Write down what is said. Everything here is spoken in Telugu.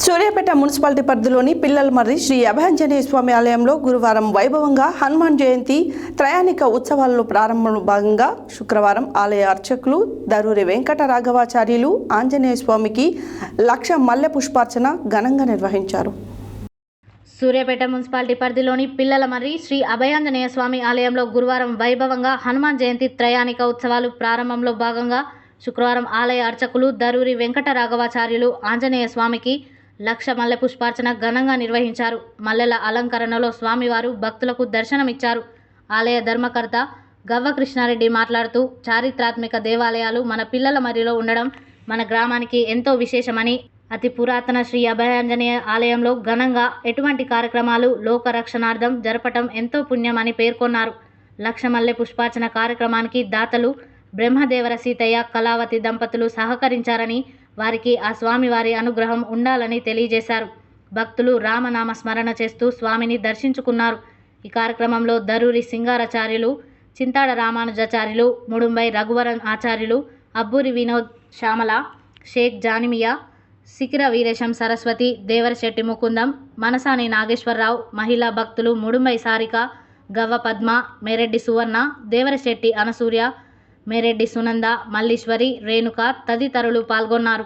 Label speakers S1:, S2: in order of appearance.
S1: సూర్యాపేట మున్సిపాలిటీ పరిధిలోని పిల్లలమర్రి శ్రీ అభయాంజనేయ స్వామి ఆలయంలో గురువారం వైభవంగా హనుమాన్ జయంతి త్రయాణిక ఉత్సవాల్లో ప్రారంభంలో భాగంగా శుక్రవారం ఆలయ అర్చకులు దరూరి వెంకట రాఘవాచార్యులు ఆంజనేయ స్వామికి 1,00,000 మల్లె పుష్పార్చన ఘనంగా నిర్వహించారు.
S2: సూర్యాపేట మున్సిపాలిటీ పరిధిలోని పిల్లలమర్రి శ్రీ అభయాంజనేయ స్వామి ఆలయంలో గురువారం వైభవంగా హనుమాన్ జయంతి త్రయాణిక ఉత్సవాలు ప్రారంభంలో భాగంగా శుక్రవారం ఆలయ అర్చకులు దరూరి వెంకట రాఘవాచార్యులు ఆంజనేయ స్వామికి 1,00,000 మల్లె పుష్పార్చన ఘనంగా నిర్వహించారు. మల్లెల అలంకరణలో స్వామివారు భక్తులకు దర్శనమిచ్చారు. ఆలయ ధర్మకర్త గవ్వ కృష్ణారెడ్డి మాట్లాడుతూ, చారిత్రాత్మక దేవాలయాలు మన పిల్లలమర్రిలో ఉండడం మన గ్రామానికి ఎంతో విశేషమని, అతి పురాతన శ్రీ అభయాంజనేయ ఆలయంలో ఘనంగా ఎటువంటి కార్యక్రమాలు లోక రక్షణార్థం జరపటం ఎంతో పుణ్యమని పేర్కొన్నారు. 1,00,000 మల్లె పుష్పార్చన కార్యక్రమానికి దాతలు బ్రహ్మదేవర సీతయ్య కళావతి దంపతులు సహకరించారని, వారికి ఆ స్వామివారి అనుగ్రహం ఉండాలని తెలియజేశారు. భక్తులు రామనామ స్మరణ చేస్తూ స్వామిని దర్శించుకున్నారు. ఈ కార్యక్రమంలో దరూరి సింగారాచార్యులు, చింతాడ రామానుజాచార్యులు, ముడుంబై రఘువరన్ ఆచార్యులు, అబ్బూరి వినోద్ శ్యామల, షేక్ జానిమియా, సికిర వీరేశం సరస్వతి, దేవరశెట్టి ముకుందం, మనసాని నాగేశ్వరరావు, మహిళా భక్తులు ముడుంబై సారిక, గవ్వ పద్మ, మేరెడ్డి సువర్ణ, దేవరశెట్టి అనసూర్య, మేరెడ్డి సునంద, మల్లీశ్వరి, రేణుక తదితరులు పాల్గొన్నారు.